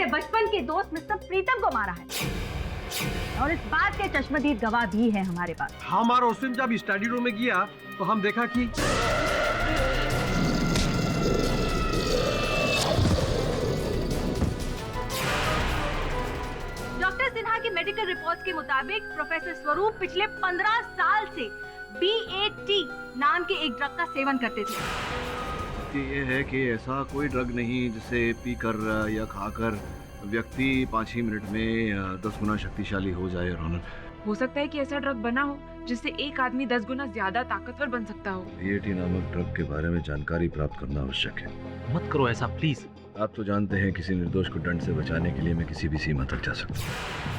आपके बचपन के दोस्त मिस्टर प्रीतम को मारा है, और इस बात के चश्मदीद गवाह भी है हमारे पास। हमारा उस दिन जब स्टडी रूम में गया तो हम देखा कि डॉक्टर सिन्हा की मेडिकल रिपोर्ट्स के मुताबिक प्रोफेसर स्वरूप पिछले 15 साल से BAT नाम के एक ड्रग का सेवन करते थे। ये है कि ऐसा कोई ड्रग नहीं जिसे पीकर या खाकर व्यक्ति 5 ही मिनट में 10 गुना शक्तिशाली हो जाए। ऑनर, हो सकता है कि ऐसा ड्रग बना हो जिससे एक आदमी 10 गुना ज्यादा ताकतवर बन सकता हो। BAT नामक ड्रग के बारे में जानकारी प्राप्त करना आवश्यक है। मत करो ऐसा प्लीज। आप तो जानते हैं किसी निर्दोष को दंड से बचाने के लिए मैं किसी भी सीमा तक जा सकता हूँ।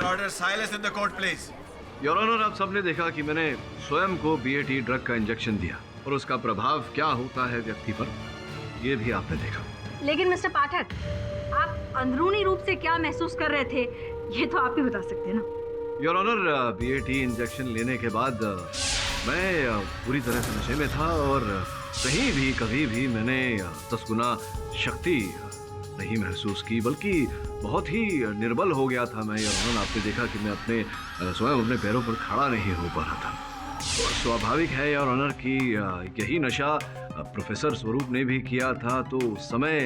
Order silence in the court, please. Your honour, आप सबने देखा कि मैंने स्वयं को BAT ड्रग का इंजेक्शन दिया और उसका प्रभाव क्या होता है व्यक्ति पर, ये भी आपने देखा। लेकिन मिस्टर पाठक, आप अंदरूनी रूप से क्या महसूस कर रहे थे, ये तो आप ही बता सकते हैं ना। योर ऑनर, BAT इंजेक्शन लेने के बाद मैं पूरी तरह से नशे में था और कहीं भी कभी भी मैंने 10 गुना शक्ति नहीं महसूस की, बल्कि बहुत ही निर्बल हो गया था मैं। योर ऑनर, आपने देखा कि मैं स्वयं अपने पैरों पर खड़ा नहीं हो पा रहा था। और स्वाभाविक है योर ऑनर कि यही नशा प्रोफेसर स्वरूप ने भी किया था, तो उस समय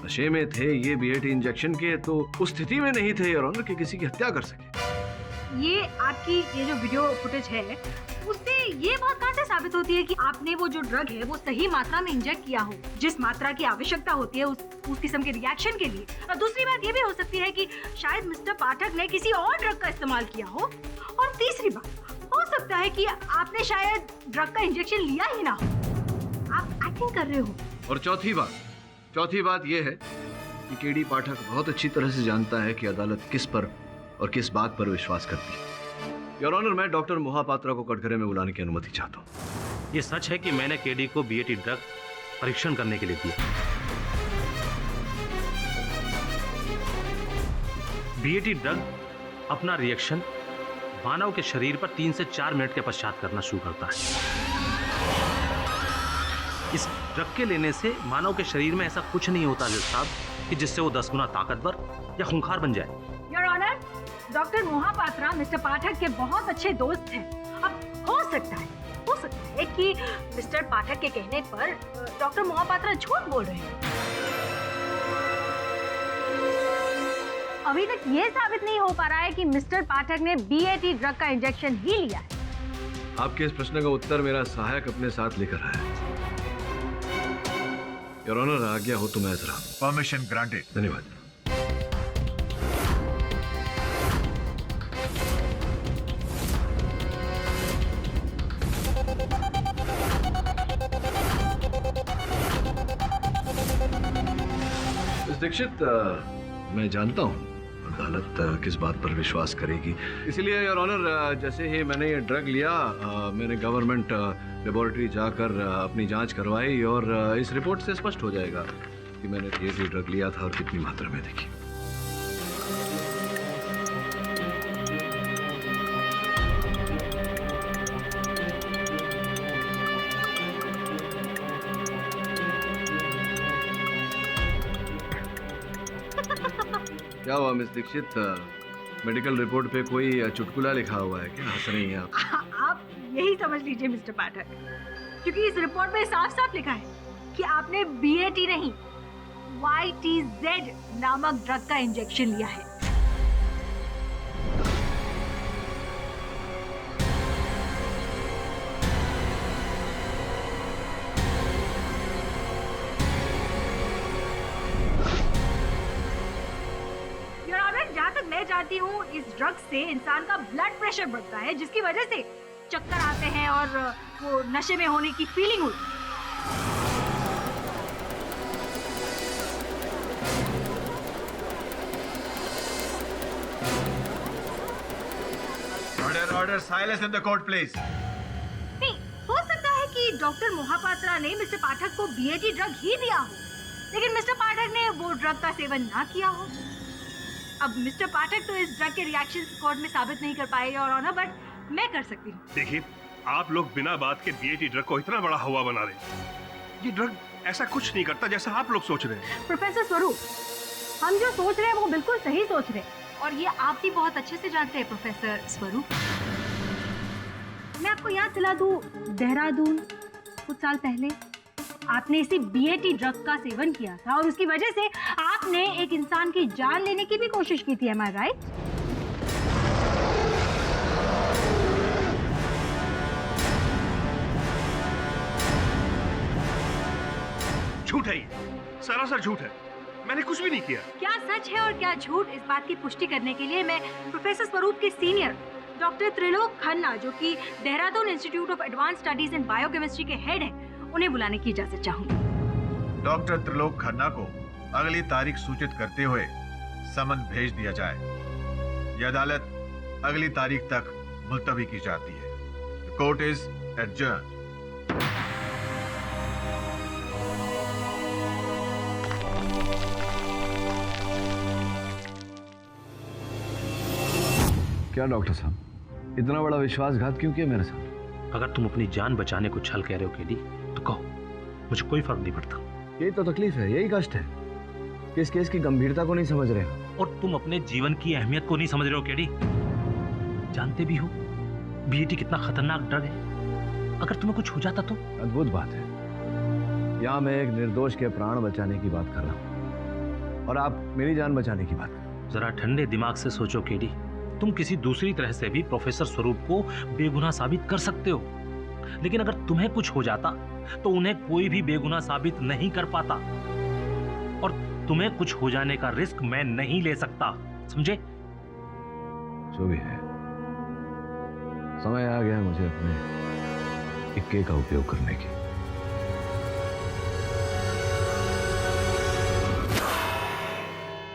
नशे में थे ये BAT इंजेक्शन के, तो उस स्थिति में नहीं थे योर ऑनर कि किसी की हत्या कर सके। ये आपकी ये जो वीडियो फुटेज है उससे ये बात कहाँ से साबित होती है कि आपने वो जो ड्रग है वो सही मात्रा में इंजेक्ट किया हो, जिस मात्रा की आवश्यकता होती है उस किस्म के रिएक्शन के लिए। और दूसरी बात ये भी हो सकती है कि शायद मिस्टर पाठक ने किसी और ड्रग का इस्तेमाल किया हो। और तीसरी बात हो सकता है कि आपने शायद ड्रग का इंजेक्शन लिया ही ना हो, आप एक्टिंग कर रहे हो। और चौथी बात ये है कि KD पाठक बहुत अच्छी तरह से जानता है कि अदालत किस पर और किस बात पर विश्वास करती है। योर ऑनर, मैं डॉक्टर मोहापात्रा को कटघरे में बुलाने की अनुमति चाहता हूँ। ये सच है कि मैंने KD को BAT ड्रग परीक्षण करने के लिए दिया। BAT ड्रग अपना रिएक्शन मानव के शरीर पर 3 से 4 मिनट के पश्चात करना शुरू करता है। इस ड्रग के लेने से मानव के शरीर में ऐसा कुछ नहीं होता जज साहब कि जिससे वो 10 गुना ताकतवर या खूंखार बन जाए। Your honour, doctor Mohapatra mister Pathak के बहुत अच्छे दोस्त हैं। अब हो सकता है कि मिस्टर पाठक के कहने पर डॉक्टर मोहापात्रा झूठ बोल रहे हैं। अभी तक ये साबित नहीं हो पा रहा है कि मिस्टर पाठक ने BAT ड्रग का इंजेक्शन ही लिया है। आपके इस प्रश्न का उत्तर मेरा सहायक अपने साथ लेकर आया है। योर ऑनर, आज्ञा हो तो मैं जरा। Permission granted. धन्यवाद। दीक्षित, मैं जानता हूँ अदालत किस बात पर विश्वास करेगी, इसलिए योर ऑनर जैसे ही मैंने ये ड्रग लिया मैंने गवर्नमेंट लेबोरेटरी जाकर अपनी जांच करवाई और इस रिपोर्ट से स्पष्ट हो जाएगा कि मैंने ये ड्रग लिया था और कितनी मात्रा में देखी। क्या हुआ मिस दीक्षित? मेडिकल रिपोर्ट पे कोई चुटकुला लिखा हुआ है क्या? हंस रही हैं आप? आप यही समझ लीजिए मिस्टर पाठक, क्योंकि इस रिपोर्ट में साफ साफ लिखा है कि आपने BAT नहीं YTZ नामक ड्रग का इंजेक्शन लिया है। योर ऑनर, जहाँ तक मैं जानती हूँ इस ड्रग से इंसान का ब्लड प्रेशर बढ़ता है, जिसकी वजह से चक्कर आते हैं और वो नशे में होने की फीलिंग होती है। Order, silence in the court, please. नहीं, हो सकता है कि डॉक्टर मोहापात्रा ने मिस्टर पाठक को BAT ड्रग ही दिया हो, लेकिन मिस्टर पाठक ने वो ड्रग का सेवन ना किया हो। अब मिस्टर पाठक तो इस ड्रग के रिएक्शंस कोर्ट में साबित नहीं कर पाए और ऑनर, बट मैं कर सकती हूँ। देखिए, आप लोग बिना बात के BAT ड्रग को इतना बड़ा हवा बना रहे हैं। ये ड्रग ऐसा कुछ नहीं करता जैसा आप लोग सोच रहे हैं। प्रोफेसर स्वरूप, हम जो सोच रहे हैं वो बिल्कुल सही सोच रहे हैं, और ये आप भी बहुत अच्छे से जानते हैं प्रोफेसर स्वरूप। मैं आपको याद दिला दूं, देहरादून कुछ साल पहले आपने इसी BAT ड्रग का सेवन किया था और उसकी वजह से आपने एक इंसान की जान लेने की भी कोशिश की थी। एम आई राइट? झूठ है ये, सरासर झूठ है। मैंने कुछ भी नहीं किया। क्या सच है और क्या झूठ, इस बात की पुष्टि करने के लिए मैं प्रोफेसर स्वरूप के सीनियर डॉक्टर त्रिलोक खन्ना, जो कि Dehradun institute of advance studies in biochemistry के हेड हैं, उन्हें बुलाने की इजाजत चाहूंगी। डॉक्टर त्रिलोक खन्ना को अगली तारीख सूचित करते हुए समन भेज दिया जाए। यह अदालत अगली तारीख तक मुलतवी की जाती है। Court is adjourned. क्या डॉक्टर साहब, इतना बड़ा विश्वासघात क्यों किया मेरे साथ? अगर तुम अपनी जान बचाने को छल कह रहे हो केडी, तो कहो, मुझे कोई फर्क नहीं पड़ता। यही तो तकलीफ है, यही कष्ट है कि इस केस की गंभीरता को नहीं समझ रहे हो। और तुम अपने जीवन की अहमियत को नहीं समझ रहे हो केडी। जानते भी हो BAT कितना खतरनाक ड्रग है। अगर तुम्हें कुछ हो जाता तो? अद्भुत बात है, यहाँ मैं एक निर्दोष के प्राण बचाने की बात कर रहा हूँ और आप मेरी जान बचाने की बात कर रहे हो। जरा ठंडे दिमाग से सोचो केडी, तुम किसी दूसरी तरह से भी प्रोफेसर स्वरूप को बेगुनाह साबित कर सकते हो, लेकिन अगर तुम्हें कुछ हो जाता तो उन्हें कोई भी बेगुनाह साबित नहीं कर पाता, और तुम्हें कुछ हो जाने का रिस्क मैं नहीं ले सकता, समझे? जो भी है, समय आ गया मुझे अपने इक्के का उपयोग करने की।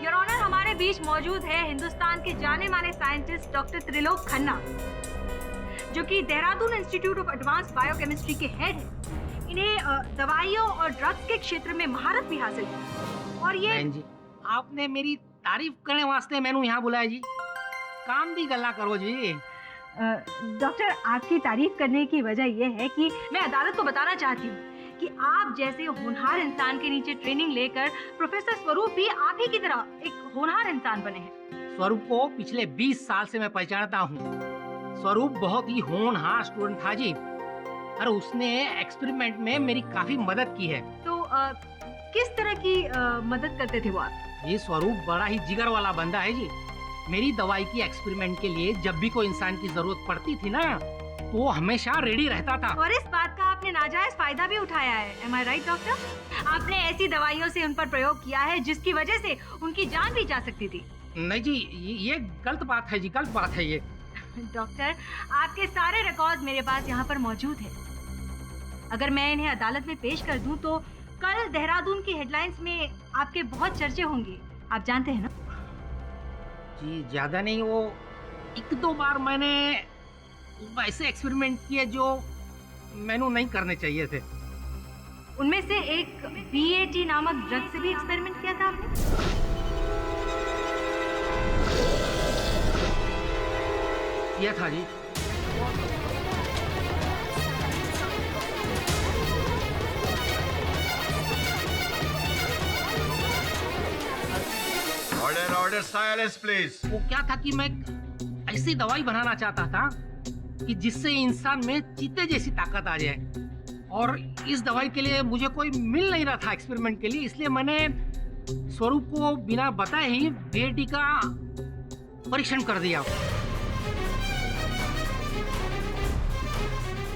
योर ऑनर, हमारे बीच मौजूद है हिंदुस्तान के जाने माने साइंटिस्ट डॉक्टर त्रिलोक खन्ना, जो कि Dehradun institute of advance biochemistry के हेड हैं। इन्हें दवाइयों और ड्रग्स के क्षेत्र में महारत भी हासिल है, और ये बहन जी, आपने मेरी तारीफ करने वास्ते मैनू यहाँ बुलाया जी। काम दी गल्ला करो जी। डॉक्टर, आपकी तारीफ करने की वजह यह है कि मैं अदालत को बताना चाहती हूँ कि आप जैसे होनहार इंसान के नीचे ट्रेनिंग लेकर प्रोफेसर स्वरूप भी आप ही की तरह एक होनहार इंसान बने हैं। स्वरूप को पिछले 20 साल से मैं पहचानता हूँ। स्वरूप बहुत ही होनहार स्टूडेंट था जी, और उसने एक्सपेरिमेंट में मेरी काफी मदद की है। तो किस तरह की मदद करते थे वो आप? ये स्वरूप बड़ा ही जिगर वाला बंदा है जी। मेरी दवाई की एक्सपेरिमेंट के लिए जब भी कोई इंसान की जरूरत पड़ती थी ना, तो वो हमेशा रेडी रहता था। और इस बात का आपने नाजायज फायदा भी उठाया है। एम आई राइट डॉक्टर? आपने ऐसी दवाइयों से उन पर प्रयोग किया है जिसकी वजह से उनकी जान भी जा सकती थी। नहीं जी, ये गलत बात है जी, गलत बात है ये। डॉक्टर, आपके सारे रिकॉर्ड मेरे पास यहाँ पर मौजूद है। अगर मैं इन्हें अदालत में पेश कर दूं तो कल देहरादून की हेडलाइंस में आपके बहुत चर्चे होंगे, आप जानते हैं ना? जी ज्यादा नहीं, वो 1-2 बार मैंने वैसे एक्सपेरिमेंट किए जो मैंने नहीं करने चाहिए थे। उनमें से एक BAT नामक ड्रग से भी एक्सपेरिमेंट किया था आपने? किया था जी। Order order silence please. वो क्या था कि मैं ऐसी दवाई बनाना चाहता था कि जिससे इंसान में चीते जैसी ताकत आ जाए, और इस दवाई के लिए मुझे कोई मिल नहीं रहा था एक्सपेरिमेंट के लिए, इसलिए मैंने स्वरूप को बिना बताए ही बीएटी का परीक्षण कर दिया।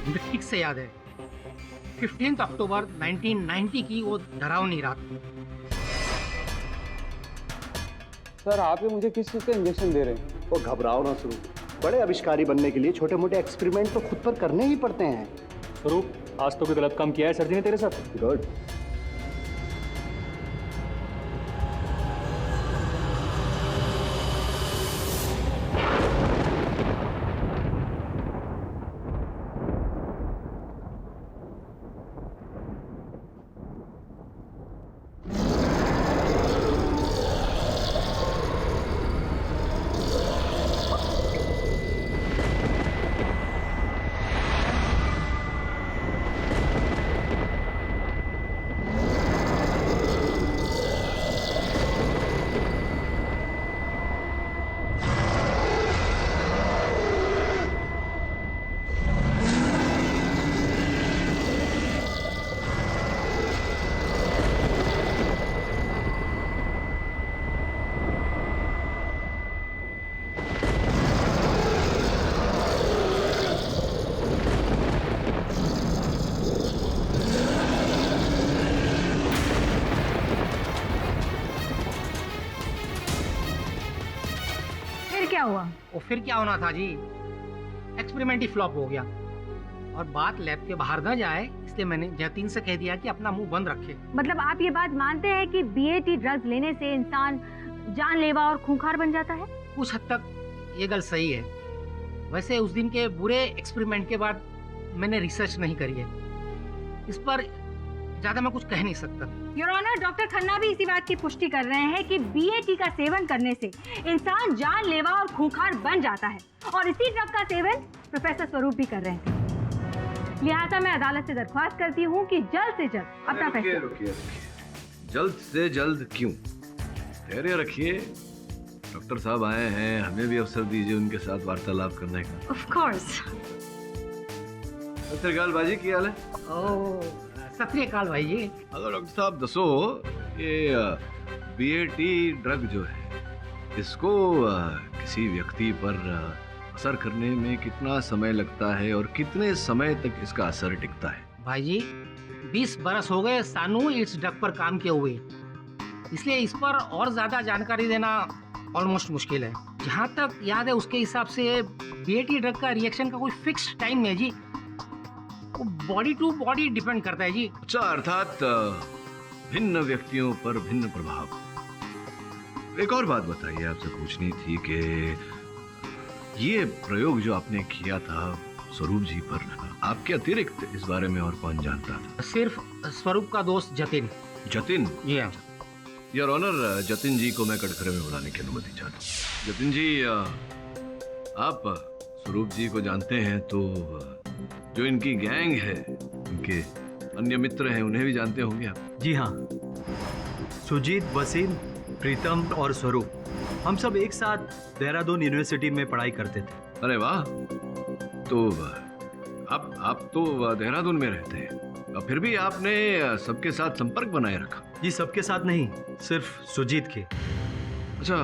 मुझे ठीक से याद है 15 अक्टूबर 1990 की वो डरावनी रात। सर आप ही मुझे किस चीज़ का इंजेक्शन दे रहे हैं? वो घबराओ ना शुरू, बड़े आविष्कारी बनने के लिए छोटे मोटे एक्सपेरिमेंट तो खुद पर करने ही पड़ते हैं। स्वरूप आज तो कोई गलत काम किया है सर जी ने तेरे साथ? गुड। क्या हुआ? वो फिर क्या होना था जी, एक्सपेरिमेंट ही फ्लॉप हो गया, और बात लैब के बाहर न जाए इसलिए मैंने जतिन से कह दिया कि अपना मुंह बंद रखे। मतलब आप ये बात मानते हैं कि बीएटी ड्रग्स लेने से इंसान जानलेवा और खूंखार बन जाता है? कुछ हद तक ये गल सही है। वैसे उस दिन के बुरे एक्सपेरिमेंट के बाद मैंने रिसर्च नहीं करी है, इस पर ज्यादा मैं कुछ कह नहीं सकता। योर ऑनर, डॉक्टर खन्ना भी इसी बात की पुष्टि कर रहे हैं कि बीएटी का सेवन करने से इंसान जानलेवा और खूंखार बन जाता है, और इसी ड्रग का सेवन प्रोफेसर स्वरूप भी कर रहे हैं। लिहाजा मैं अदालत से दरख्वास्त करती हूँ कि जल्द से जल्द अपना फैसला। रुकिए, जल्द से जल्द क्यों? धैर्य रखिए, डॉक्टर साहब आए हैं, हमें भी अवसर दीजिए उनके साथ वार्तालाप करने का। Of course. सत श्री अकाल बाजी, की हाल है? सत श्री अकाल भाई जी। हेलो डॉक्टर साहब, दसो ये बीएटी ड्रग जो है, इसको किसी व्यक्ति पर असर करने में कितना समय लगता है और कितने समय तक इसका असर टिकता है? भाई जी 20 बरस हो गए सानू इस ड्रग पर काम किए हुए, इसलिए इस पर और ज्यादा जानकारी देना ऑलमोस्ट मुश्किल है। जहाँ तक याद है उसके हिसाब से बीएटी ड्रग का रिएक्शन का कोई फिक्स टाइम नहीं है जी, वो बॉडी टू बॉडी डिपेंड करता है जी। अच्छा, अर्थात भिन्न व्यक्तियों पर भिन्न प्रभाव। एक और बात बताइए, आपसे पूछनी थी कि ये प्रयोग जो आपने किया था स्वरूप जी पर, आपके अतिरिक्त इस बारे में और कौन जानता था? सिर्फ स्वरूप का दोस्त जतिन। जतिन? ये योर ऑनर, जतिन जी को मैं कटघरे में बुलाने की अनुमति चाहता हूँ। जतिन जी, आप स्वरूप जी को जानते हैं तो जो इनकी गैंग है, इनके अन्य मित्र हैं, उन्हें भी जानते होंगे आप? जी हाँ, सुजीत, वसीम, प्रीतम और स्वरूप, हम सब एक साथ देहरादून यूनिवर्सिटी में पढ़ाई करते थे। अरे वाह, तो आप तो देहरादून में रहते हैं, फिर भी आपने सबके साथ संपर्क बनाए रखा? जी सबके साथ नहीं, सिर्फ सुजीत के। अच्छा,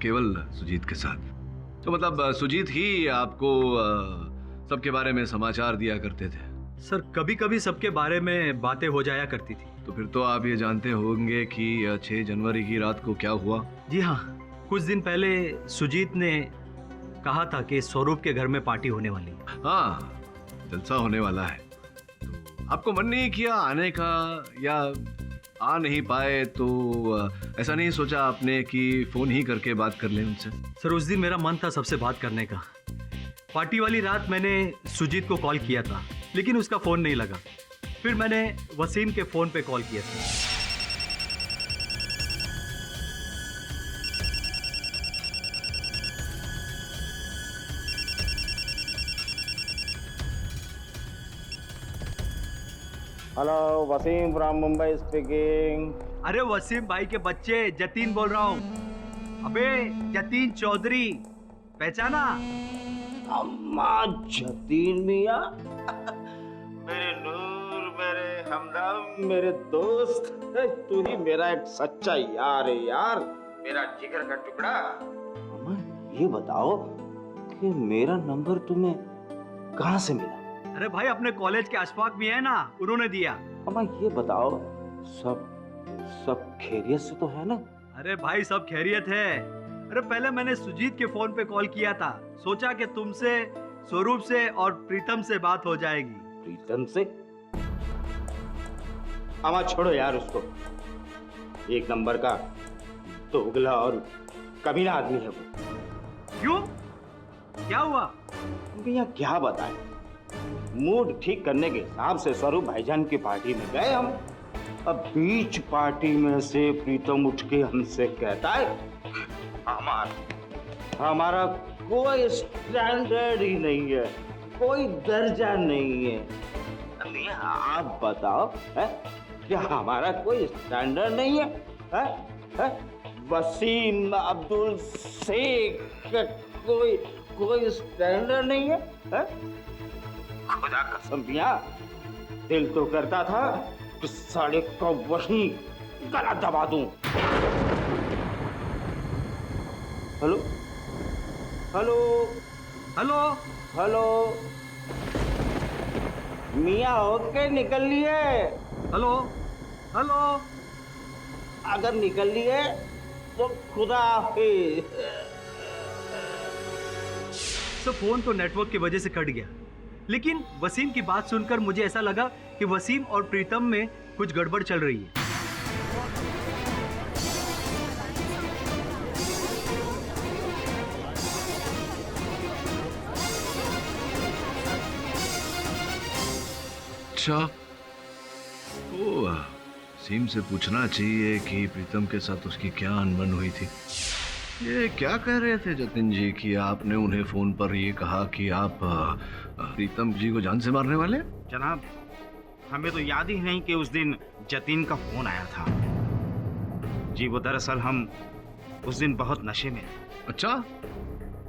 केवल सुजीत के साथ। तो मतलब सुजीत ही आपको सबके बारे में समाचार दिया करते थे? सर कभी कभी सबके बारे में बातें हो जाया करती थी। तो फिर तो आप ये जानते होंगे कि 6 जनवरी की रात को क्या हुआ? जी हाँ, कुछ दिन पहले सुजीत ने कहा था कि स्वरूप के घर में पार्टी होने वाली है। हाँ, जलसा होने वाला है। तो आपको मन नहीं किया आने का, या आ नहीं पाए तो ऐसा नहीं सोचा आपने कि फोन ही करके बात कर लें उनसे? सर उस दिन मेरा मन था सबसे बात करने का। पार्टी वाली रात मैंने सुजीत को कॉल किया था, लेकिन उसका फोन नहीं लगा। फिर मैंने वसीम के फोन पे कॉल किया था। Hello, Wasim from Mumbai speaking. अरे वसीम भाई के बच्चे, जतीन बोल रहा हूँ। अबे जतीन चौधरी, पहचाना? अम्मा जतीन मियाँ, मेरे नूर, मेरे हमदम, मेरे दोस्त, तू ही मेरा एक सच्चा यार है यार, मेरा जिगर का टुकड़ा। अम्मा ये बताओ कि मेरा नंबर तुम्हें कहाँ से मिला? अरे भाई अपने कॉलेज के अशफाक भी है ना, उन्होंने दिया। अम्मा ये बताओ सब खैरियत से तो है ना? अरे भाई सब खैरियत है। अरे पहले मैंने सुजीत के फोन पे कॉल किया था, सोचा कि तुमसे, स्वरूप से और प्रीतम से बात हो जाएगी। प्रीतम से? अम्मा छोड़ो यार उसको, एक नंबर का दोगला और कमीना आदमी है वो। क्यों, क्या हुआ? भैया क्या बताएं, मूड ठीक करने के हिसाब से स्वरूप भाईजान की पार्टी में गए हम। अब बीच पार्टी में से प्रीतम उठ के हमसे कहता है हमारा कोई स्टैंडर्ड ही नहीं है, कोई दर्जा नहीं है। भैया आप बताओ है? क्या हमारा कोई स्टैंडर्ड नहीं है? है? वसीम अब्दुल शेख कोई स्टैंडर्ड नहीं है? खुदा कसम भैया, दिल तो करता था कि साले को वहीं गला दबा दूं। हेलो हेलो हेलो हेलो, मियाँ होके निकल लिए? हेलो हेलो, अगर निकल लिए तो खुदा हाफिज। तो फोन तो नेटवर्क की वजह से कट गया, लेकिन वसीम की बात सुनकर मुझे ऐसा लगा कि वसीम और प्रीतम में कुछ गड़बड़ चल रही है। अच्छा, तो सीम से पूछना चाहिए कि प्रीतम के साथ उसकी क्या अनबन हुई थी। ये क्या कह रहे थे जतिन जी कि आपने उन्हें फोन पर ये कहा कि आप प्रीतम जी को जान से मारने वाले? जनाब, हमें तो याद ही नहीं कि उस दिन जतीन का फोन आया था जी। वो दरअसल हम उस दिन बहुत नशे में थे। अच्छा,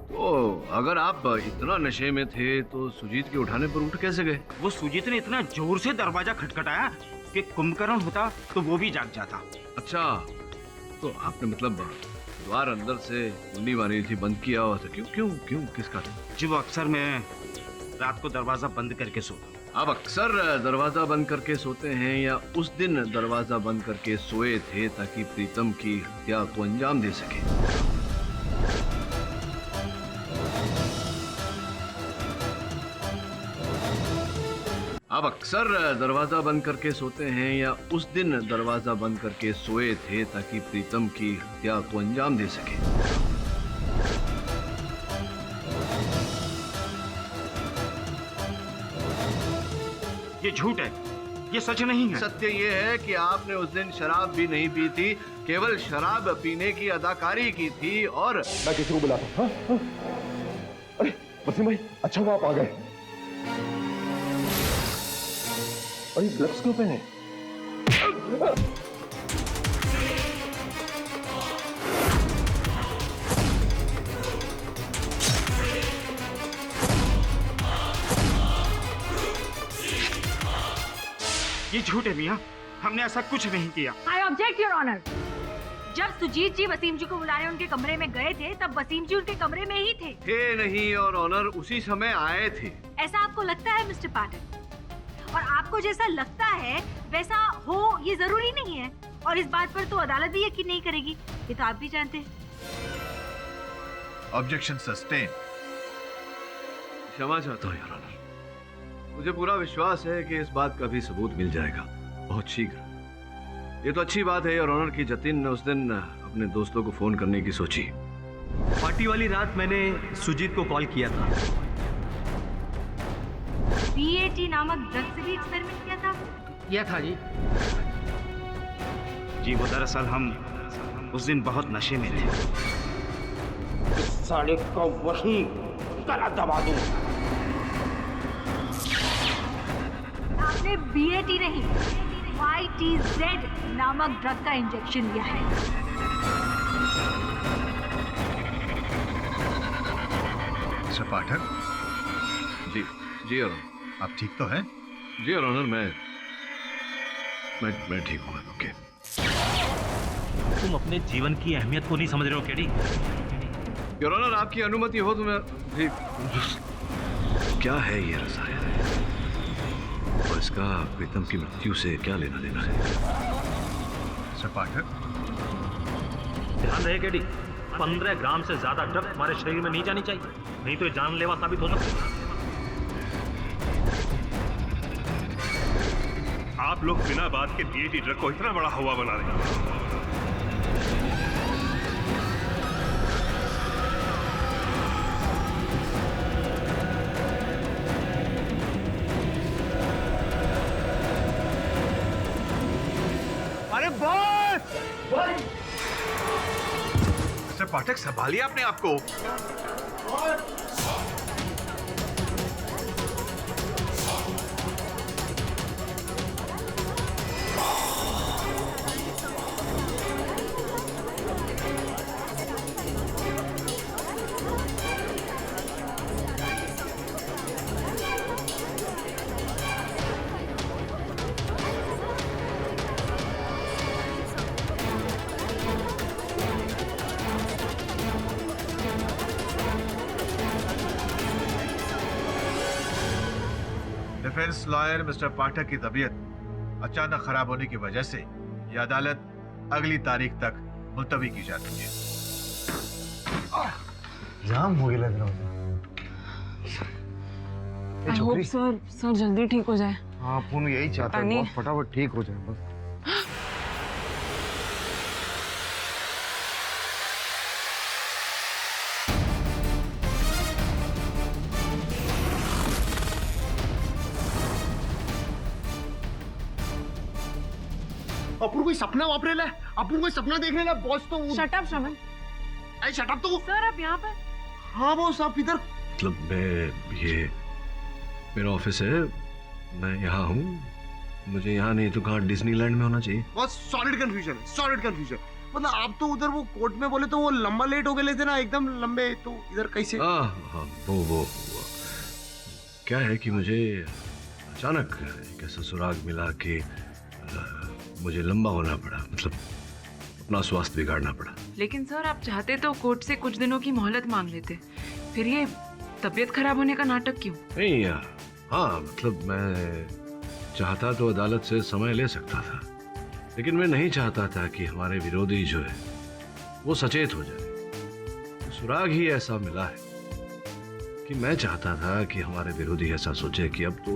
तो अगर आप इतना नशे में थे तो सुजीत के उठाने पर उठ कैसे गए? वो सुजीत ने इतना जोर से दरवाजा खटखटाया कि कुंभकर्ण होता तो वो भी जाग जाता। अच्छा, तो आपने मतलब द्वार अंदर से कुंडी मारी थी, बंद किया हुआ था? क्यों क्यों क्यों किसका? जी वो अक्सर मैं रात को दरवाजा बंद करके सोता। आप अक्सर दरवाजा बंद करके सोते हैं या उस दिन दरवाजा बंद करके सोए थे ताकि प्रीतम की हत्या को अंजाम दे सके? आप अक्सर दरवाजा बंद करके सोते हैं या उस दिन दरवाजा बंद करके सोए थे ताकि प्रीतम की हत्या को अंजाम दे सके? ये झूठ है, ये सच नहीं है। सत्य ये है कि आपने उस दिन शराब भी नहीं पी थी, केवल शराब पीने की अदाकारी की थी। और मैं किसी को बुलाता हूँ। हाँ? अरे वसीम भाई, अच्छा हुआ आप आ गए। अरे ग्लव्स क्यों पहने? ये झूठ है मियाँ, हमने ऐसा कुछ नहीं किया। I object your honour. जब सुजीत जी वसीम जी को बुलाने उनके कमरे में गए थे, तब वसीम जी उनके कमरे में ही थे नहीं, और ऑनर उसी समय आए थे। ऐसा आपको लगता है मिस्टर पाठक? और आपको जैसा लगता है वैसा हो ये जरूरी नहीं है, और इस बात पर तो अदालत भी यकीन नहीं करेगी, ये तो आप भी जानते हैं। Objection sustain. क्षमा चाहता हूँ योर ऑनर, मुझे पूरा विश्वास है कि इस बात का भी सबूत मिल जाएगा बहुत शीघ्र। ये तो अच्छी बात है योर ऑनर कि जतिन ने उस दिन अपने दोस्तों को फोन करने की सोची। पार्टी वाली रात मैंने सुजीत को कॉल किया था। BAT नामक ड्रग से भी एक्सपेरिमेंट किया था? किया था जी। जी वो दरअसल हम उस दिन बहुत नशे में थे। साले को वहीं गला दबा दूं। आपने BAT नहीं, YTZ नामक ड्रग का इंजेक्शन लिया है। मिस्टर पाठक, जी जी योर ऑनर। आप ठीक तो हैं? जी योर ऑनर, मैं ठीक हूँ। ओके। तुम अपने जीवन की अहमियत को नहीं समझ रहे हो केडी। योर ऑनर, आपकी अनुमति हो तो मैं जी। क्या है ये रसायन, और इसका प्रीतम की मृत्यु से क्या लेना देना है? मिस्टर पाठक, ध्यान रहे केडी, 15 ग्राम से ज्यादा ड्रग हमारे शरीर में नहीं जानी चाहिए, नहीं तो ये जानलेवा साबित हो सकती है। आप लोग बिना बात के बीएटी ड्रग को इतना बड़ा हवा बना रहे हैं। अरे बॉस! मिस्टर पाठक, संभालिए अपने आप को। डिफेंस लॉयर मिस्टर पाठक की तबीयत अचानक खराब होने की वजह से यह अदालत अगली तारीख तक मुलतवी की जाती है। जाम हो गया लग रहा आई होप सर जल्दी ठीक हो जाए। हाँ, अपन यही चाहता है, बहुत फटाफट ठीक हो जाए बस। अपन कोई सपना वापरेला, अपन कोई सपना देख लेला बॉस। तो शट अप श्रवण। अरे शट अप तो। सर आप यहाँ पर? हाँ बॉस, आप इधर। मतलब ये मेरा ऑफिस है, मैं यहाँ हूँ। मुझे यहाँ नहीं तो कहाँ डिज्नीलैंड में होना चाहिए। बहुत सॉलिड कंफ्यूजन है, सॉलिड कंफ्यूजन। मतलब आप तो उधर वो कोर्ट में बोले तो वो लंबा लेट हो गए थे ना, एकदम लंबे, तो इधर कैसे? हाँ, वो क्या है कि मुझे अचानक एक ऐसा सुराग मिला कि मुझे लंबा होना पड़ा, मतलब अपना स्वास्थ्य बिगाड़ना पड़ा। लेकिन सर आप चाहते तो कोर्ट से कुछ दिनों की मोहलत मांग लेते, फिर ये तबीयत खराब होने का नाटक क्यों? नहीं हाँ, मतलब मैं चाहता तो अदालत से समय ले सकता था, लेकिन मैं नहीं चाहता था कि हमारे विरोधी जो है वो सचेत हो जाए। सुराग ही ऐसा मिला है कि मैं चाहता था कि हमारे विरोधी ऐसा सोचे कि अब तो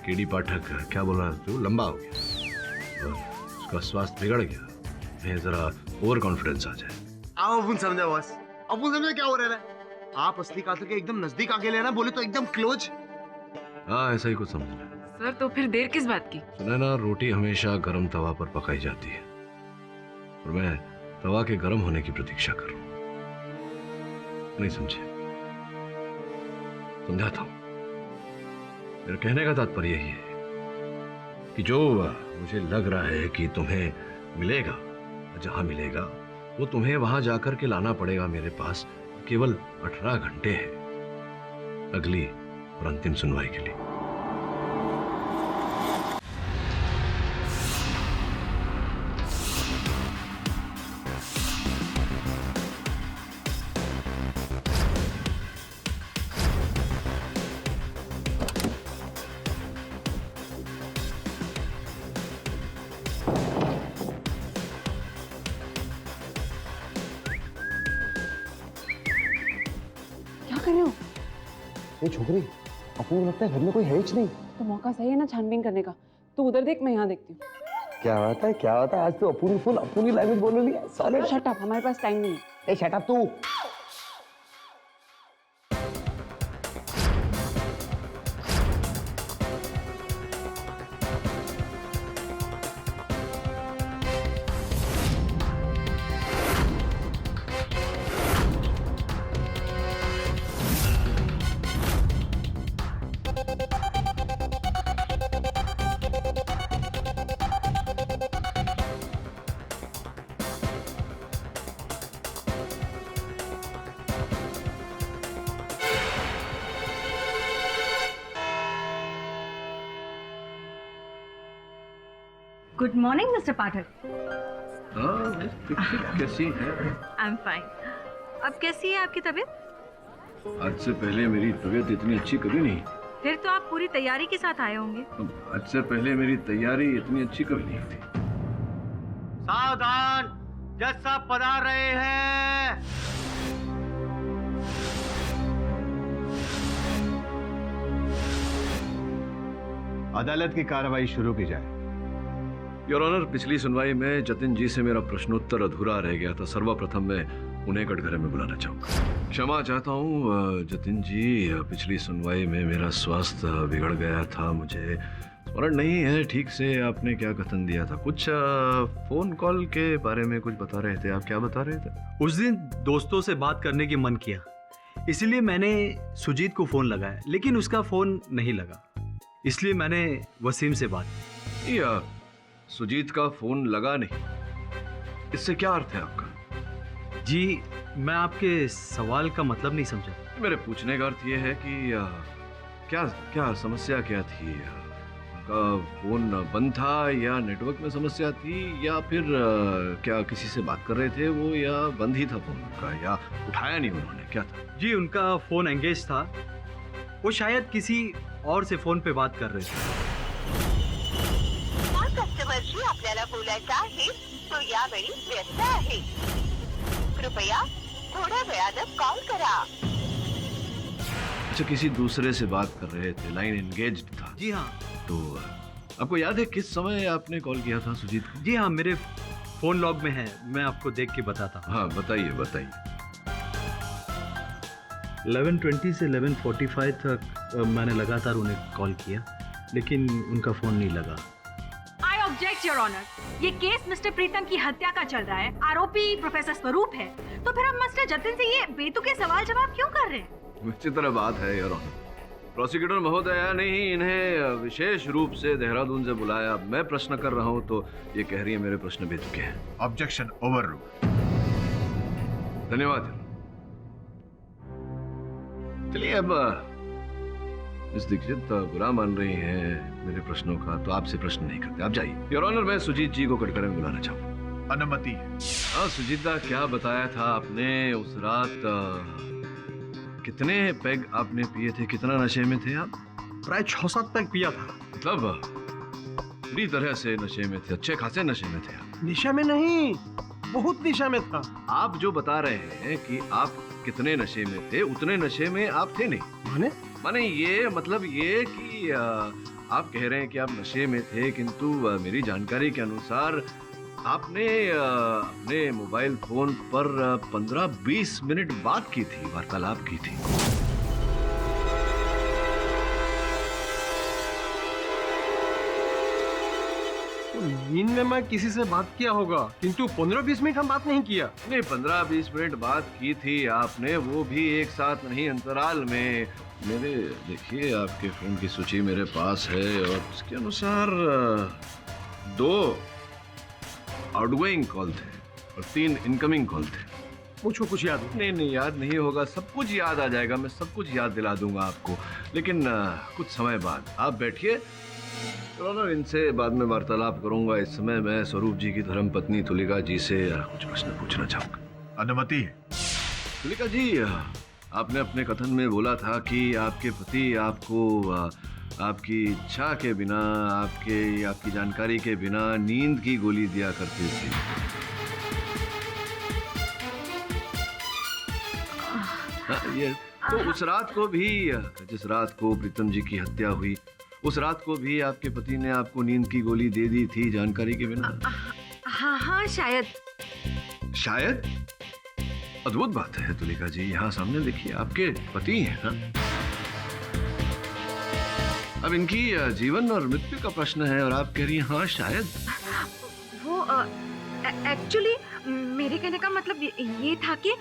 केडी पाठक क्या बोल रहा था, लंबा हो गया और उसका स्वास्थ्य बिगड़ गया, मैं जरा ओवर कॉन्फिडेंस आ जाए। आओ अपन समझा बॉस, अपन समझा क्या हो रहा है। आप असली कातिल के एकदम नजदीक आके लेना, बोले तो एकदम क्लोज। हाँ, ऐसा ही कुछ समझ रहा है। सर तो फिर देर किस बात की? सुना ना, रोटी हमेशा गर्म तवा पर पकाई जाती है और मैं तवा के गर्म होने की प्रतीक्षा कर रहा हूं। नहीं समझे? समझाता हूं। मेरे कहने का तात्पर्य यही है कि जो मुझे लग रहा है कि तुम्हें मिलेगा, जहां मिलेगा वो तुम्हें वहां जाकर के लाना पड़ेगा मेरे पास। केवल 18 घंटे हैं अगली और अंतिम सुनवाई के लिए। ये छोकरी, अपन को लगता है घर में कोई है ही नहीं। तो मौका सही है ना छानबीन करने का। तू उधर देख, मैं यहाँ देखती हूँ। क्या बात है, क्या बात है, आज तो अपूरी फुल अपनी लैंग्वेज बोल रही है। सॉलिड। शट अप, हमारे पास टाइम नहीं है। ए शट अप तू। गुड मॉर्निंग मिस्टर पाठक। कैसी है? I am fine. अब कैसी है आपकी तबीयत? आज से पहले मेरी तबीयत इतनी अच्छी कभी नहीं। फिर तो आप पूरी तैयारी के साथ आए होंगे। आज से पहले मेरी तैयारी इतनी अच्छी कभी नहीं थी। सावधान, जज साहब पधार रहे हैं। अदालत की कार्रवाई शुरू की जाए। योर ऑनर, पिछली सुनवाई में जतिन जी से मेरा प्रश्नोत्तर अधूरा रह गया था। सर्वप्रथम मैं उन्हें कटघरे में बुलाना चाहूंगा। क्षमा चाहता हूँ जतिन जी, पिछली सुनवाई में मेरा स्वास्थ्य बिगड़ गया था। मुझे स्मरण नहीं है ठीक से आपने क्या कथन दिया था। कुछ फोन कॉल के बारे में कुछ बता रहे थे। आप क्या बता रहे थे? उस दिन दोस्तों से बात करने की मन किया, इसलिए मैंने सुजीत को फोन लगाया, लेकिन उसका फोन नहीं लगा, इसलिए मैंने वसीम से बात की। या सुजीत का फोन लगा नहीं, इससे क्या अर्थ है आपका? जी, मैं आपके सवाल का मतलब नहीं समझा। मेरे पूछने का अर्थ ये है कि क्या क्या समस्या क्या थी? उनका फोन बंद था या नेटवर्क में समस्या थी, या फिर क्या किसी से बात कर रहे थे वो, या बंद ही था फोन उनका, या उठाया नहीं उन्होंने, क्या था? जी, उनका फोन एंगेज था। वो शायद किसी और से फोन पे बात कर रहे थे। कस्टमरशी आपल्याला बोलायचं आहे तो यावेळी व्यस्त आहे, कृपया थोड्या वेळानं कॉल करा। अच्छा, किसी दूसरे से बात कर रहे थे, लाइन एंगेज्ड था। जी हाँ। तो आपको याद है किस समय आपने कॉल किया था सुजीत को? जी हाँ, मेरे फोन लॉग में है, मैं आपको देख के बताता हूँ। हाँ, बताइए बताइए। 11:20 से 11:45 तक मैंने लगातार उन्हें कॉल किया, लेकिन उनका फोन नहीं लगा। I object your honour. ये केस मिस्टर प्रीतम की हत्या का चल रहा है, आरोपी प्रोफेसर स्वरूप है, तो फिर हम मिस्टर जतिन से ये बेतुके सवाल जवाब क्यों कर रहे हैं? विचित्र बात है योर ऑनर। प्रोसिक्यूटर महोदया ने ही इन्हें विशेष रूप से देहरादून से बुलाया। मैं प्रश्न कर रहा हूँ तो ये कह रही है मेरे प्रश्न बेतुके हैं। Objection over rule. धन्यवाद। चलिए, अब मिस दीक्षित बुरा मान रही हैं मेरे प्रश्नों का, तो आपसे प्रश्न नहीं करते, आप जाइए। योर ऑनर, मैं सुजीत जी को कटघरे में बुलाना चाहूँगा। अनुमति है। हाँ सुजीता, क्या बताया था आपने उस रात? कितने पैग आपने पिए थे? कितना नशे में थे आप? प्राय 6-7 पैग पिया था। मतलब पूरी तरह से नशे में थे, अच्छे खासे नशे में थे आप? निशा में नहीं, बहुत निशा में था। आप जो बता रहे हैं कि आप कितने नशे में थे, उतने नशे में आप थे नहीं। माने ये मतलब ये कि आप कह रहे हैं कि आप नशे में थे, किंतु मेरी जानकारी के अनुसार आपने अपने मोबाइल फोन पर 15-20 मिनट बात की थी, वार्तालाप की थी। नींद में मैं किसी से बात किया होगा, किंतु 15-20 मिनट हम बात नहीं किया। नहीं, 15-20 मिनट बात की थी आपने, वो भी एक साथ नहीं, अंतराल में। मेरे देखिए, आपके फोन की सूची मेरे पास है और उसके अनुसार 2 आउटगोइंग कॉल थे और 3 इनकमिंग कॉल थे। मुझको कुछ याद नहीं। नहीं याद नहीं होगा, सब कुछ याद आ जाएगा, मैं सब कुछ याद दिला दूंगा आपको, लेकिन कुछ समय बाद। आप बैठिए, इनसे बाद में वार्तालाप करूंगा। इस समय मैं स्वरूप जी की धर्मपत्नी तुलिका जी से कुछ प्रश्न पूछना चाहूंगा। अनुमति है। तुलिका जी, आपने अपने कथन में बोला था कि आपके पति आपको आपकी इच्छा के बिना, आपकी जानकारी के बिना नींद की गोली दिया करते थे। ये तो उस रात को भी, जिस रात को प्रीतम जी की हत्या हुई, उस रात को भी आपके पति ने आपको नींद की गोली दे दी थी जानकारी के बिना? हाँ, शायद। शायद? अद्भुत बात है तुलिका जी, यहाँ सामने देखिए, आपके पति हैं ना? अब इनकी जीवन और मृत्यु का प्रश्न है और आप कह रही हैं हाँ शायद। वो एक्चुअली मेरे कहने का मतलब ये था कि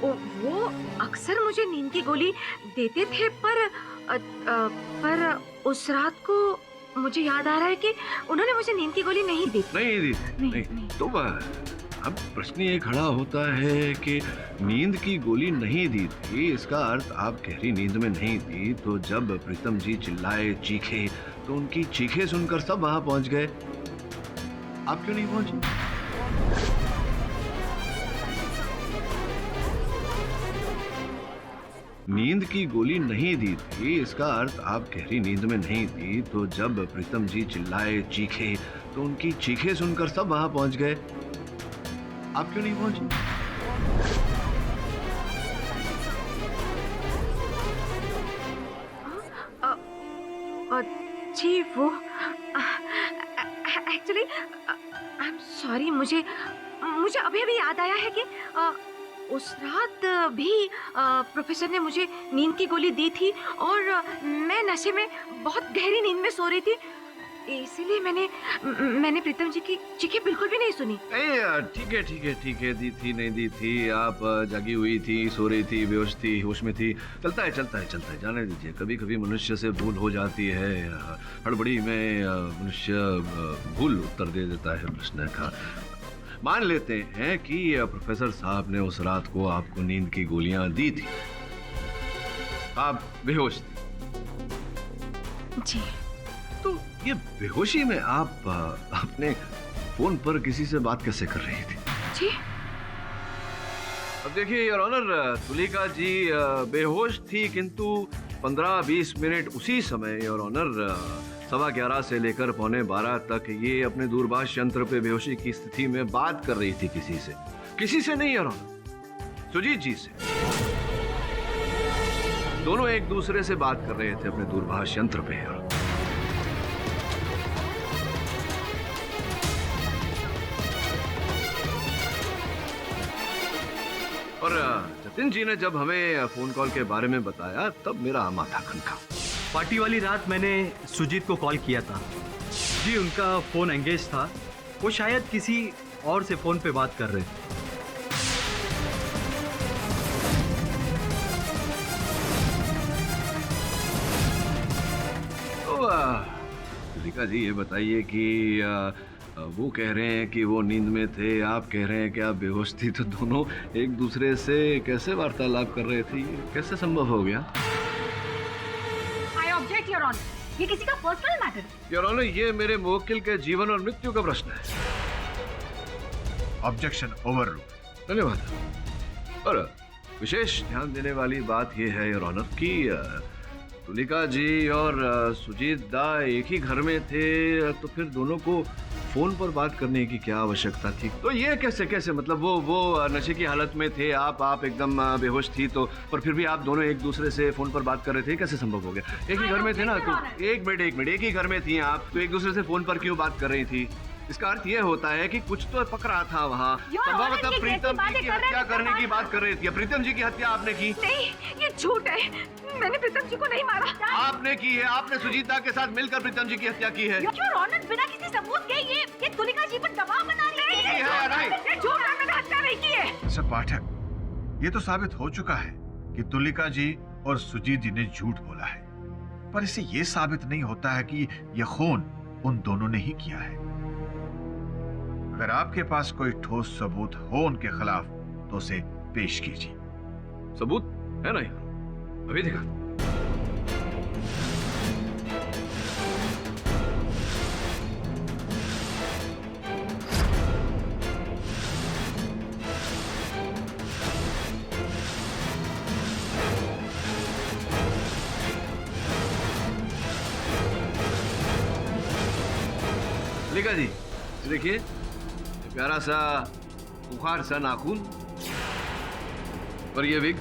वो अक्सर मुझे नींद की गोली देते थे, पर उस रात को मुझे याद आ रहा है कि उन्होंने मुझे नींद की गोली नहीं दी। नहीं। तो अब प्रश्न ये खड़ा होता है कि नींद की गोली नहीं दी थी, इसका अर्थ आप गहरी नींद में नहीं थी, तो जब प्रीतम जी चिल्लाए, चीखे, तो उनकी चीखे सुनकर सब वहां पहुंच गए। आप क्यों नहीं पहुंचे? नींद की गोली नहीं दी थी, इसका अर्थ आप गहरी नींद में नहीं थी। तो जब प्रीतम जी चिल्लाए, चीखे, तो उनकी चीखें सुनकर सब वहां पहुंच गए। आप क्यों नहीं पहुंचे? जी वो एक्चुअली आई एम सॉरी, मुझे अभी अभी याद आया है कि उस रात भी प्रोफेसर ने मुझे नींद की गोली दी थी और मैं नशे में बहुत गहरी नींद में सो रही थी, इसीलिए मैंने प्रीतम जी की चीखें बिल्कुल भी नहीं सुनी। नहीं यार, ठीक है, दी थी नहीं दी थी, आप जागी हुई थी, सो रही थी, बेहोश थी, होश में थी, चलता है, जाने दीजिए। कभी कभी मनुष्य से भूल हो जाती है, हड़बड़ी में मनुष्य भूल उत्तर दे देता है प्रश्न का। मान लेते हैं कि प्रोफेसर साहब ने उस रात को आपको नींद की गोलियां दी थी, आप बेहोश थी जी। तो ये बेहोशी में आप अपने फोन पर किसी से बात कैसे कर रही थी? जी अब देखिए योर ऑनर, तुलिका जी बेहोश थी, किंतु 15-20 मिनट उसी समय योर ऑनर 11:15 से लेकर 11:45 तक ये अपने दूरभाष यंत्र पे बेहोशी की स्थिति में बात कर रही थी किसी से नहीं योर ऑनर, सुजीत जी से। दोनों एक दूसरे से बात कर रहे थे अपने दूरभाष यंत्र पे। और जतिन जी ने जब हमें फोन कॉल के बारे में बताया तब मेरा माथा खनका। पार्टी वाली रात मैंने सुजीत को कॉल किया था जी, उनका फोन एंगेज था, वो शायद किसी और से फोन पे बात कर रहे थे। तो तुलिका जी ये बताइए कि वो कह रहे हैं कि वो नींद में थे, आप कह रहे हैं कि आप बेहोश थी, तो दोनों एक दूसरे से कैसे वार्तालाप कर रहे थे? ये कैसे संभव हो गया? आई ऑब्जेक्ट योर ऑनर, ये किसी का पर्सनल मैटर है। योर ऑनर, ये मेरे मुवक्किल के जीवन और मृत्यु का प्रश्न है। Objection overruled. धन्यवाद। और विशेष ध्यान देने वाली बात यह है योर ऑनर कि तुलिका जी और सुजीत दा एक ही घर में थे, तो फिर दोनों को फोन पर बात करने की क्या आवश्यकता थी? तो ये कैसे मतलब वो नशे की हालत में थे, आप एकदम बेहोश थी, तो पर फिर भी आप दोनों एक दूसरे से फोन पर बात कर रहे थे, कैसे संभव हो गया? एक ही घर में थे ना, तो एक मिनट एक ही घर में थी आप, तो एक दूसरे से फोन पर क्यों बात कर रही थी? इसका अर्थ ये होता है कि कुछ तो पक रहा था वहाँ। संभवतः प्रीतम जी की हत्या करने की बात कर रही थी। प्रीतम जी की हत्या आपने की? नहीं, ये झूठ है, मैंने प्रीतम जी को नहीं मारा। आपने की है, आपने सुजीता के साथ मिलकर प्रीतम जी की हत्या की है। योर ऑनर, बिना किसी सबूत के ये तुलिका जी पर दबाव बना रही है। ये झूठ है, मैंने हत्या नहीं की है। सर पाठक, ये तो साबित हो चुका है कि तुलिका जी और सुजीत जी ने झूठ बोला है, पर इससे ये साबित नहीं होता है कि यह खून उन दोनों ने ही किया है। अगर आपके पास कोई ठोस सबूत हो उनके खिलाफ तो उसे पेश कीजिए। सबूत है ना? अभी दिखा। लिखा जी, देखिए, प्यारा सा बुखार सा नाखून और ये विग।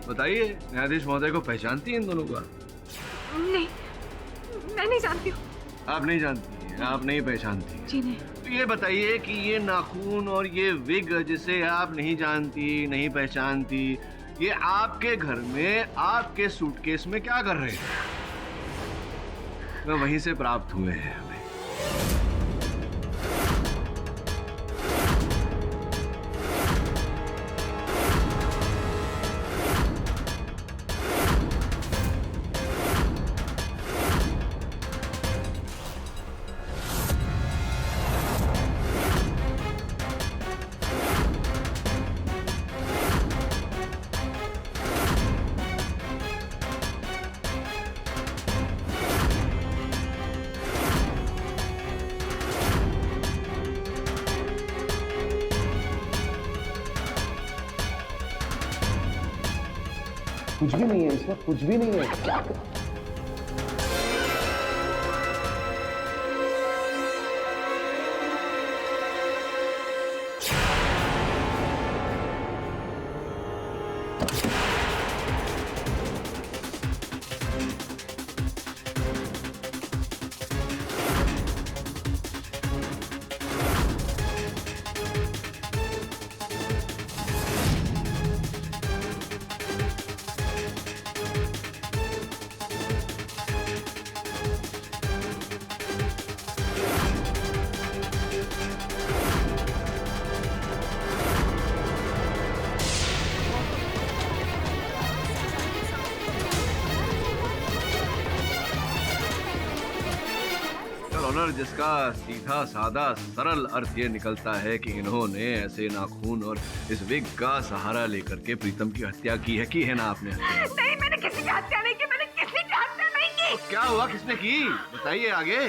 बताइए, न्यायाधीश महोदय को पहचानती हैं इन दोनों का? नहीं, मैं नहीं जानती हूँ। आप नहीं जानती हैं, आप नहीं पहचानती? जी नहीं। तो ये बताइए कि ये नाखून और ये विग जिसे आप नहीं जानती, नहीं पहचानती, ये आपके घर में आपके सूटकेस में क्या कर रहे थे? वहीं से प्राप्त हुए हैं हमें। कुछ भी नहीं है इसमें, कुछ भी नहीं है। क्या ऑनर, जिसका सीधा सादा सरल अर्थ ये निकलता है कि इन्होंने ऐसे नाखून और इस विग का सहारा लेकर के प्रीतम की हत्या की है ना आपने? नहीं, मैंने किसी की हत्या नहीं की, मैंने किसी की हत्या नहीं की। तो क्या हुआ, किसने की? बताइए आगे।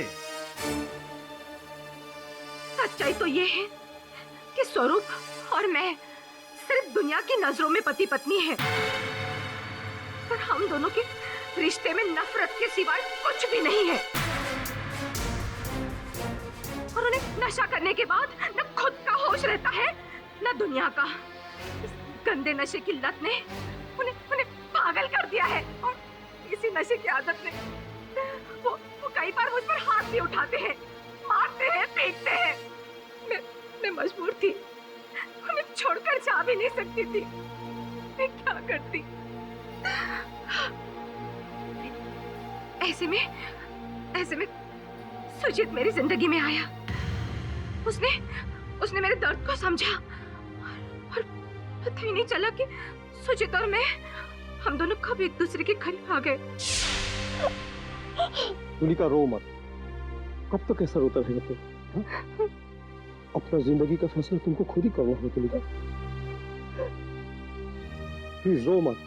सच्चाई तो ये है कि स्वरूप और मैं सिर्फ दुनिया की नजरों में पति पत्नी हैं, पर हम दोनों के रिश्ते में नफरत के सिवाय कुछ भी नहीं है। और उन्हें नशा करने के बाद न खुद का होश रहता है न दुनिया का। इस गंदे नशे की लत ने उन्हें पागल कर दिया है, और इसी नशे की आदत ने वो कई बार मुझ पर हाथ भी उठाते हैं, मारते हैं, पीटते हैं। मैं मजबूर थी, उन्हें छोड़कर जा भी नहीं सकती थी। मैं क्या करती? ऐसे में सुजीत मेरी जिंदगी में आया। उसने मेरे दर्द को समझा, और पता ही नहीं चला कि सुजीत और मैं, हम दोनों कब एक दूसरे के करीब आ गए। तुलिका, रो मत। कब तक ऐसा रोता रहेगा तुम? अपना जिंदगी का फैसला तुमको खुद ही करना होगा तुलिका। प्लीज रो मत।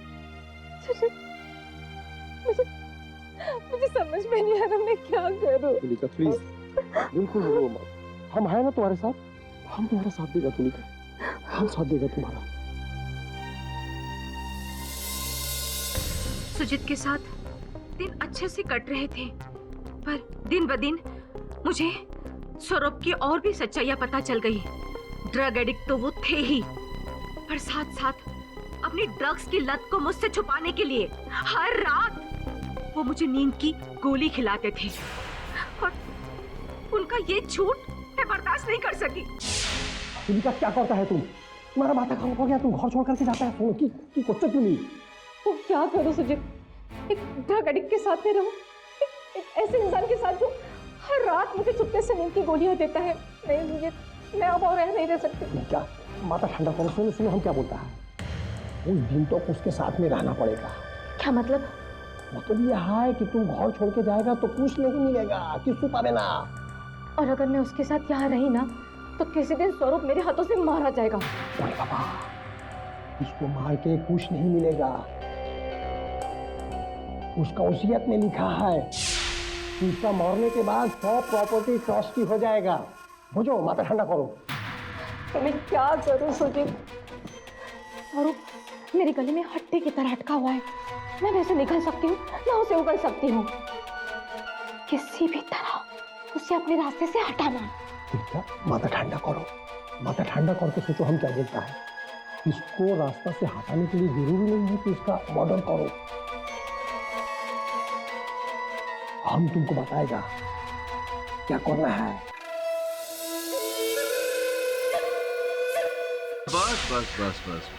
मुझे समझ में नहीं आ रहा मैं क्या करूं। तुलिका प्लीज, बिल्कुल रो मत। हम हैं ना तुम्हारे साथ, हम तुम्हारा साथ देगा तुलिका, हम साथ देगा तुम्हारा। सुजीत के साथ दिन अच्छे से कट रहे थे, पर दिन ब दिन मुझे स्वरूप की और भी सच्चाइयां पता चल गई। ड्रग एडिक्ट तो वो थे ही, पर साथ साथ अपनी ड्रग्स की लत को मुझसे छुपाने के लिए हर रात वो मुझे नींद की गोली खिलाते थे, और उनका ये झूठ मैं बर्दाश्त नहीं कर सकी। तुलिका, क्या करता है तुम? तुम्हारा माथा खराब हो गया, तुम घर छोड़ करके जाता है। फोन की कुछ तो नहीं। वो क्या करूं सुजीत? एक ड्रग एडिक्ट के साथ में रहूं, एक ऐसे इंसान के साथ जो हर रात मुझे चुपके से नींद की गोलियां देता है। नहीं सुजीत, मैं अब और रह नहीं रह सकती। क्या? माता ठंडा करो, सुनो हम क्या बोलता है। उस दिन तो उसके साथ में रहना पड़ेगा। क्या मतलब? मतलब यह है कि तुम घर छोड़ के जाएगा तो कुछ नहीं मिलेगा, किसको पावे ना। और अगर मैं उसके साथ यहाँ रही ना, तो किसी दिन स्वरूप मेरे हाथों से मारा जाएगा। अरे बाबा, इसको मार के कुछ नहीं मिलेगा। उसका वसीयत में लिखा है कि उसका मरने के बाद सब प्रॉपर्टी ट्रस्ट की हो जाएगा। बुझो, माथा ठंडा करो। तो मैं क्या करूं सुजीत? स्वरूप मेरे गले में हड्डी की तरह अटका हुआ है। मैं वैसे निकल सकती हूँ ना उसे उगल सकती हूँ। किसी भी तरह उसे अपने रास्ते से हटाना। क्या? माथा ठंडा करो, माथा ठंडा करके सोचो हम क्या बोलता है। इसको रास्ता से हटाने के लिए जरूरी नहीं है कि इसका मर्डर करो। हम तुमको बताएगा क्या करना है। बस बस बस बस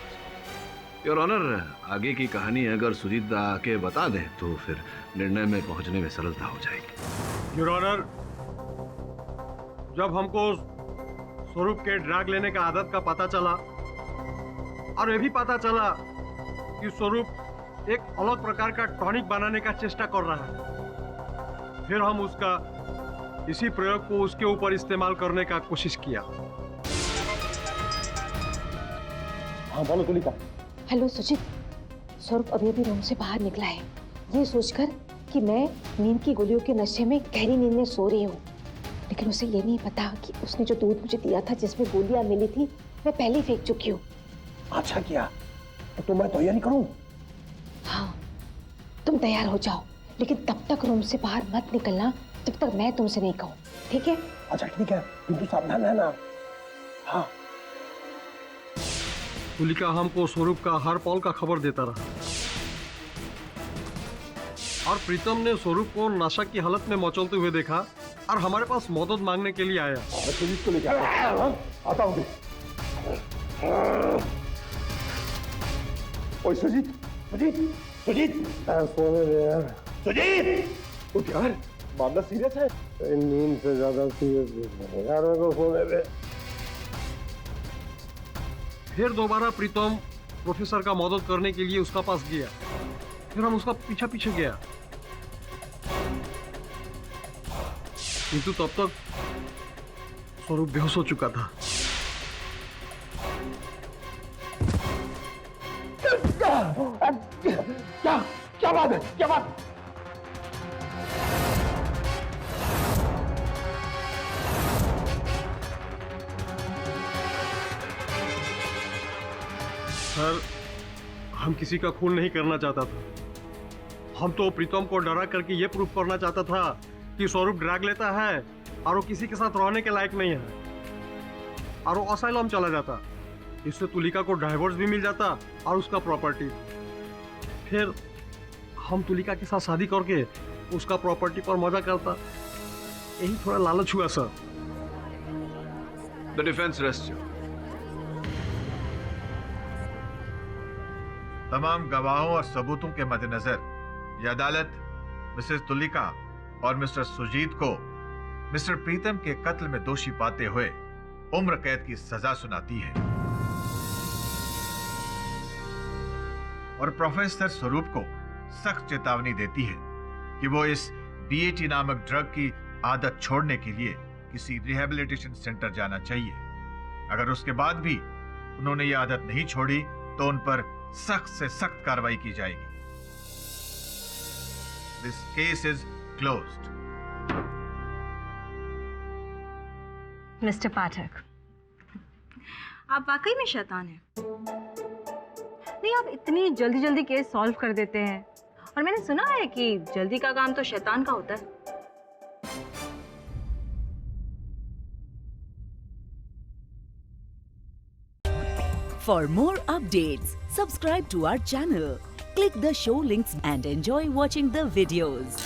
योर ऑनर, आगे की कहानी अगर सुजीत आके बता दे तो फिर निर्णय में पहुंचने में सरलता हो जाएगी। योर ऑनर, जब हमको स्वरूप के ड्रग लेने का आदत का पता चला, और ये भी पता चला कि स्वरूप एक अलग प्रकार का टॉनिक बनाने का चेष्टा कर रहा है, फिर हम उसका इसी प्रयोग को उसके ऊपर इस्तेमाल करने का कोशिश किया। हाँ बोलो तुलिका। हेलो सुजीत, स्वरूप अभी अभी रूम से बाहर निकला है, ये सोचकर कि मैं नींद की गोलियों के नशे में गहरी नींद में सो रही हूँ। लेकिन उसे ये नहीं पता कि उसने जो दूध मुझे दिया था जिसमें गोलियां मिली थी, मैं पहले ही फेंक चुकी हूँ। अच्छा किया, तो मैं तैयारी करूँ। हाँ, तुम तैयार हो जाओ, लेकिन तब तक रूम से बाहर मत निकलना जब तक मैं तुमसे नहीं कहूँ, ठीक है? अच्छा ठीक है, किंतु सावधान रहना। हाँ। तुलिका हमको स्वरूप का हर पल का खबर देता रहा और प्रीतम ने स्वरूप को नशा की हालत में मचलते हुए देखा और हमारे पास मदद मांगने के लिए आया। सुजीत को लेकर आता हूँ। ओए सुजीत, सुजीत, सुजीत, सोने दे यार। सुजीत, उठ यार, मामला सीरियस है। नींद से ज्यादा सीरियस है यार, मेरे को सोने दे। फिर दोबारा प्रीतम प्रोफेसर का मदद करने के लिए उसका पास गया। फिर हम उसका पीछा पीछे गया, किंतु तब तक स्वरूप बेहोश हो चुका था। क्या बात है? क्या बात? सर, हम किसी का खून नहीं करना चाहता था। हम तो प्रीतम को डरा करके ये प्रूफ करना चाहता था कि स्वरूप ड्रग लेता है और वो किसी के साथ रहने के लायक नहीं है और वो असाइलम चला जाता। इससे तुलिका को डाइवोर्स भी मिल जाता और उसका प्रॉपर्टी। फिर हम तुलिका के साथ शादी करके उसका प्रॉपर्टी पर मजा करता। यही थोड़ा लालच हुआ सर। The defence rest. तमाम गवाहों और सबूतों के मद्देनजर यह अदालत मिसेस तुलिका और मिस्टर सुजीत को मिस्टर प्रीतम के कत्ल में दोषी पाते हुए उम्र कैद की सजा सुनाती है और प्रोफेसर स्वरूप को सख्त चेतावनी देती है कि वो इस बीएटी नामक ड्रग की आदत छोड़ने के लिए किसी रिहैबिलिटेशन सेंटर जाना चाहिए। अगर उसके बाद भी उन्होंने ये आदत नहीं छोड़ी तो उन पर सख्त से सख्त कार्रवाई की जाएगी। This case is closed. Mister Pathak, आप वाकई में शैतान हैं। नहीं, आप इतनी जल्दी जल्दी केस सॉल्व कर देते हैं और मैंने सुना है कि जल्दी का काम तो शैतान का होता है। For more updates, subscribe to our channel, click the show links and enjoy watching the videos.